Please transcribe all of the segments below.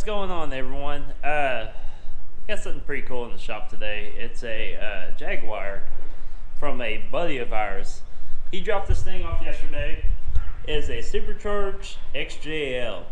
What's going on, everyone? Got something pretty cool in the shop today. It's a Jaguar from a buddy of ours. He dropped this thing off yesterday. It's a supercharged XJL.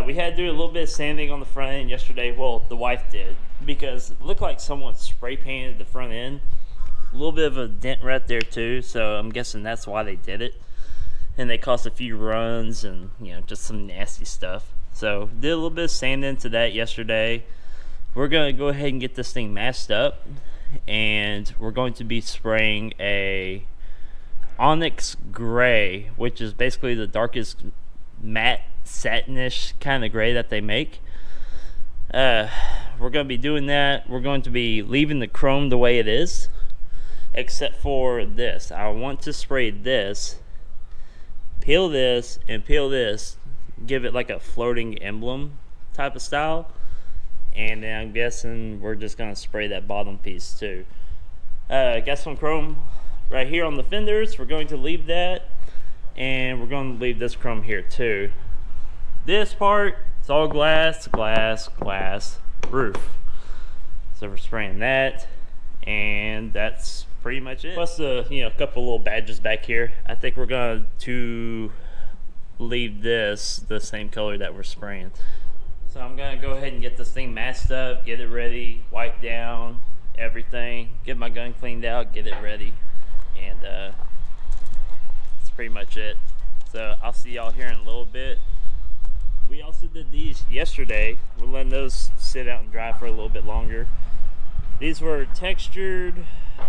We had to do a little bit of sanding on the front end yesterday. Well, the wife did, because it looked like someone spray painted the front end. A little bit of a dent right there too, so I'm guessing that's why they did it. And they caused a few runs and, you know, just some nasty stuff. So did a little bit of sanding to that yesterday. We're going to go ahead and get this thing masked up, and we're going to be spraying a Onyx gray, which is basically the darkest matte satinish kind of gray that they make. We're going to be doing that. We're going to be leaving the chrome the way it is, except for this. I want to spray this, peel this, and peel this, give it like a floating emblem type of style, and then I'm guessing we're just going to spray that bottom piece too. Got some chrome right here on the fenders. We're going to leave that, and we're going to leave this chrome here too. This part, it's all glass, glass, glass, roof. So we're spraying that, and that's pretty much it. Plus a couple little badges back here. I think we're going to leave this the same color that we're spraying. So I'm gonna go ahead and get this thing masked up, get it ready, wipe down everything, get my gun cleaned out, get it ready, and that's pretty much it. So I'll see y'all here in a little bit. We also did these yesterday. We're letting those sit out and dry for a little bit longer. These were textured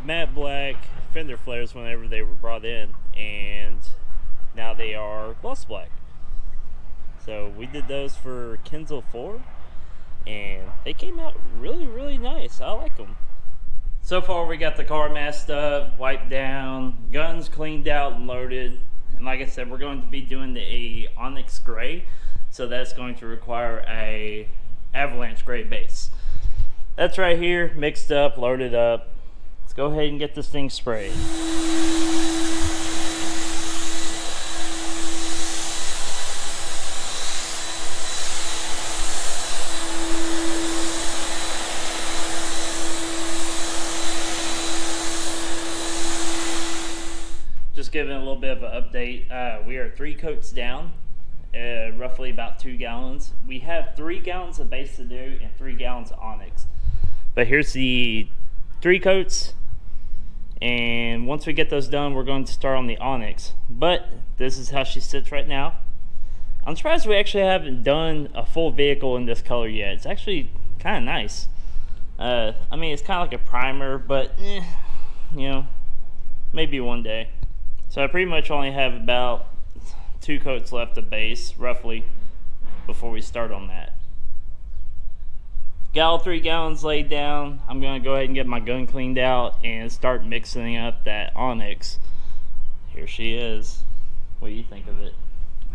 matte black fender flares whenever they were brought in, and now they are gloss black. So we did those for Kenzel 4, and they came out really nice. I like them. So far we got the car masked up, wiped down, guns cleaned out and loaded, and like I said, we're going to be doing the Onyx gray, so that's going to require a avalanche gray base. That's right here, mixed up, loaded up. Let's go ahead and get this thing sprayed. Just giving a little bit of an update. We are 3 coats down, roughly about 2 gallons. We have 3 gallons of base to do and 3 gallons of Onyx. But here's the 3 coats, and once we get those done, we're going to start on the Onyx. But this is how she sits right now. I'm surprised we actually haven't done a full vehicle in this color yet. It's actually kind of nice. I mean, it's kind of like a primer, but you know, maybe one day. So I pretty much only have about 2 coats left of base, roughly, before we start on that. Got all 3 gallons laid down. I'm going to go ahead and get my gun cleaned out and start mixing up that Onyx. Here she is. What do you think of it?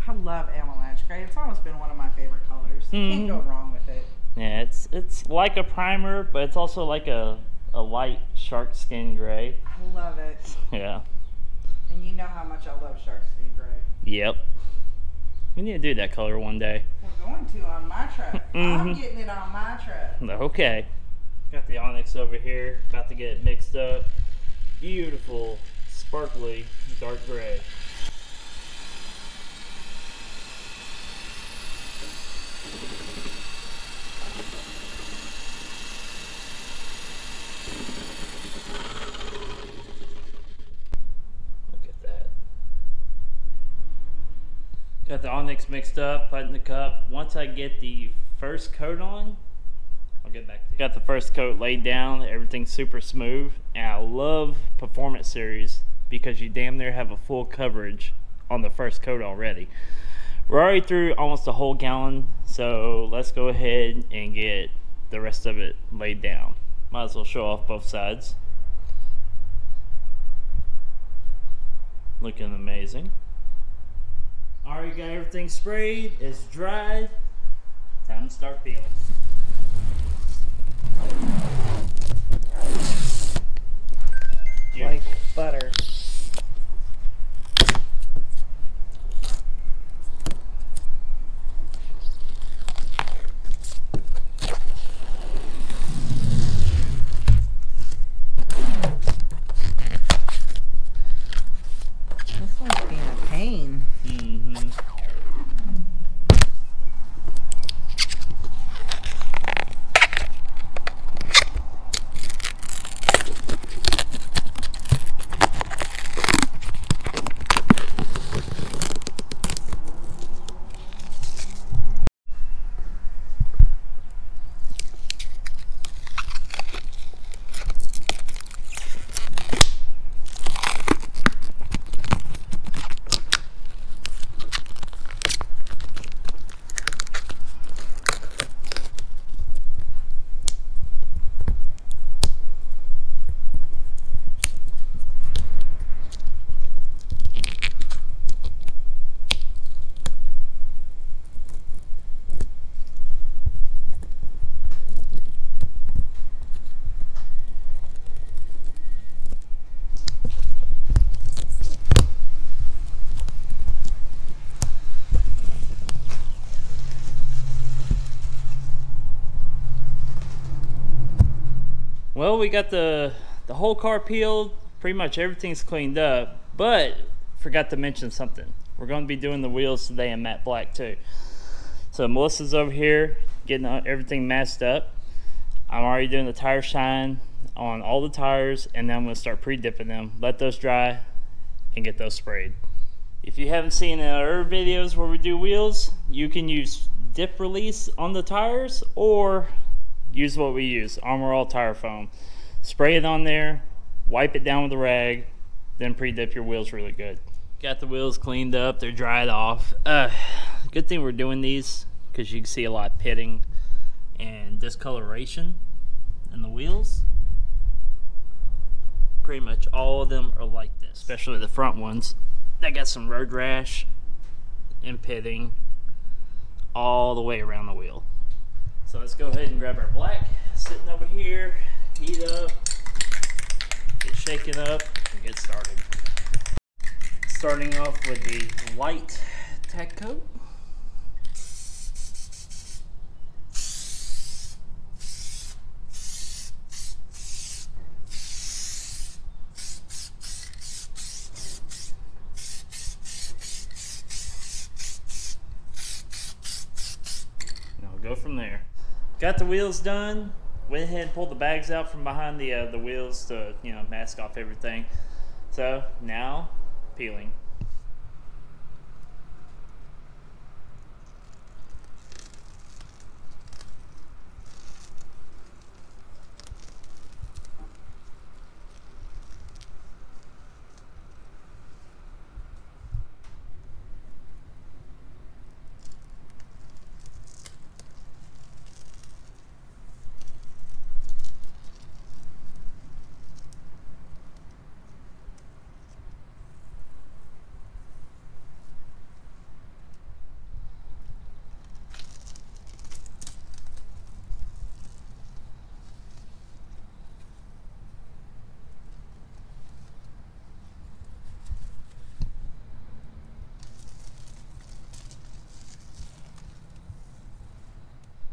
I love avalanche gray. It's almost been one of my favorite colors. You can't go wrong with it. Yeah, it's like a primer, but it's also like a light shark skin gray. I love it. Yeah. And you know how much I love shark skin gray. Yep. We need to do that color one day. We're going to on my truck. I'm getting it on my truck. Okay. Got the Onyx over here. About to get it mixed up. Beautiful, sparkly, dark gray. Got the Onyx mixed up, put in the cup. Once I get the first coat on, I'll get back to you. Got the first coat laid down, everything's super smooth, and I love Performance Series because you damn near have a full coverage on the first coat already. We're already through almost a whole gallon, so let's go ahead and get the rest of it laid down. Might as well show off both sides. Looking amazing. Already got everything sprayed, it's dried. Time to start peeling. Like butter. Well, we got the whole car peeled. Pretty much everything's cleaned up, but forgot to mention something. We're going to be doing the wheels today in matte black too. So Melissa's over here getting everything masked up. I'm already doing the tire shine on all the tires, and then I'm going to start pre-dipping them, let those dry, and get those sprayed. If you haven't seen our other videos where we do wheels, you can use dip release on the tires or use what we use, Armor All tire foam. Spray it on there, wipe it down with a rag, then pre-dip your wheels really good. Got the wheels cleaned up, they're dried off. Good thing we're doing these because you can see a lot of pitting and discoloration in the wheels. Pretty much all of them are like this, especially the front ones. They got some road rash and pitting all the way around the wheel. So let's go ahead and grab our black, sitting over here, heat up, get shaken up, and get started. Starting off with the light tack coat. And I'll go from there. Got the wheels done. Went ahead and pulled the bags out from behind the wheels to, you know, mask off everything. So now peeling.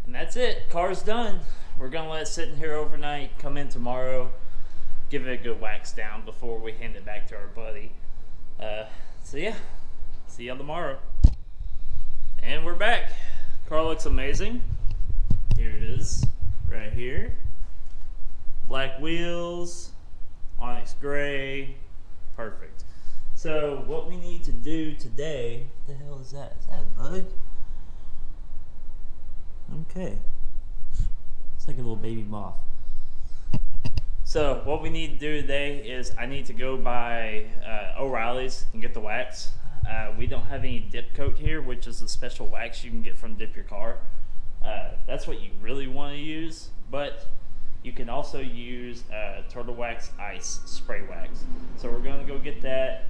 And that's it, car's done. We're gonna let it sit in here overnight, come in tomorrow, give it a good wax down before we hand it back to our buddy. So yeah, see y'all tomorrow. And we're back. Car looks amazing. Here it is, right here. Black wheels, Onyx gray, perfect. So what we need to do today, what the hell is that? Is that a bug? Okay, it's like a little baby moth. So what we need to do today is I need to go by O'Reilly's and get the wax. We don't have any dip coat here, which is a special wax you can get from Dip Your Car. That's what you really want to use, but you can also use Turtle Wax Ice Spray Wax. So we're going to go get that,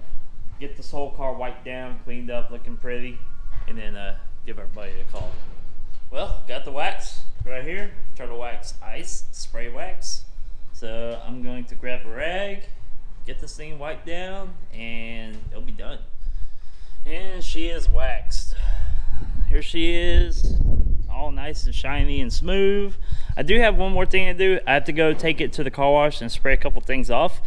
get this whole car wiped down, cleaned up, looking pretty, and then give our buddy a call. Well, got the wax right here, Turtle Wax Ice Spray Wax. So I'm going to grab a rag, get this thing wiped down, and it'll be done. And she is waxed. Here she is, all nice and shiny and smooth. I do have one more thing to do. I have to go take it to the car wash and spray a couple things off.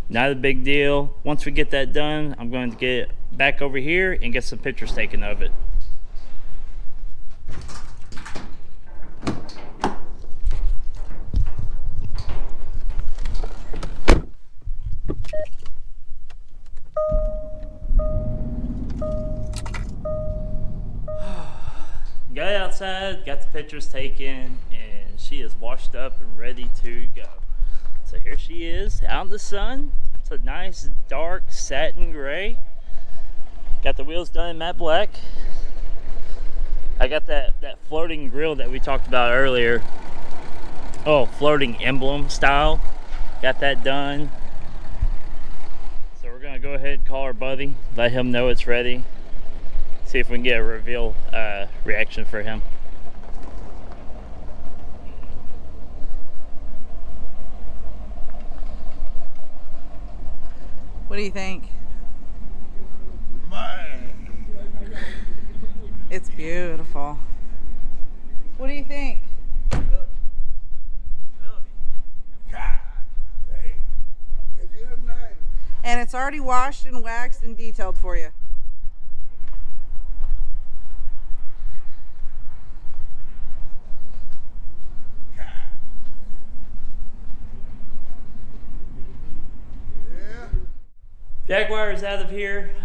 Not a big deal. Once we get that done, I'm going to get back over here and get some pictures taken of it. Got outside, got the pictures taken, and she is washed up and ready to go. So here she is out in the sun. It's a nice dark satin gray. Got the wheels done in matte black. I got that floating grill that we talked about earlier. Oh, floating emblem style. Got that done. So we're gonna go ahead and call our buddy, let him know it's ready. See if we can get a reveal reaction for him. What do you think? Man. It's beautiful. What do you think? God. And it's already washed and waxed and detailed for you. Jaguar is out of here.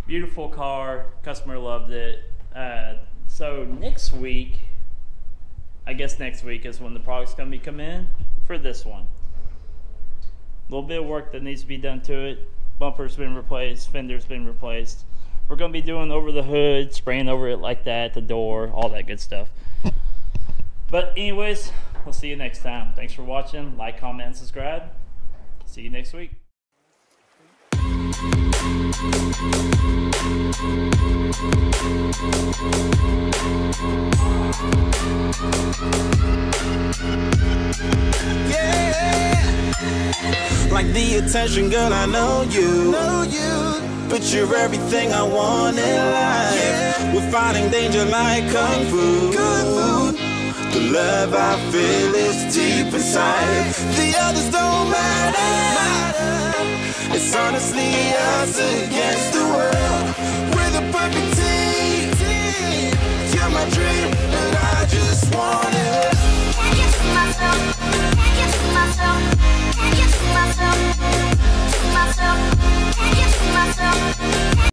Beautiful car. Customer loved it. So next week, I guess next week is when the product's gonna be coming in for this one. A little bit of work that needs to be done to it. Bumper's been replaced, fender's been replaced. We're gonna be doing over the hood, spraying over it like that, the door, all that good stuff. But anyways, we'll see you next time. Thanks for watching. Like, comment, and subscribe. See you next week. Like the attention, girl, I know you. But you're everything I want in life. We're fighting danger like kung fu. The love I feel is deep inside. The others don't matter. It's honestly us against the world. We're the perfect team.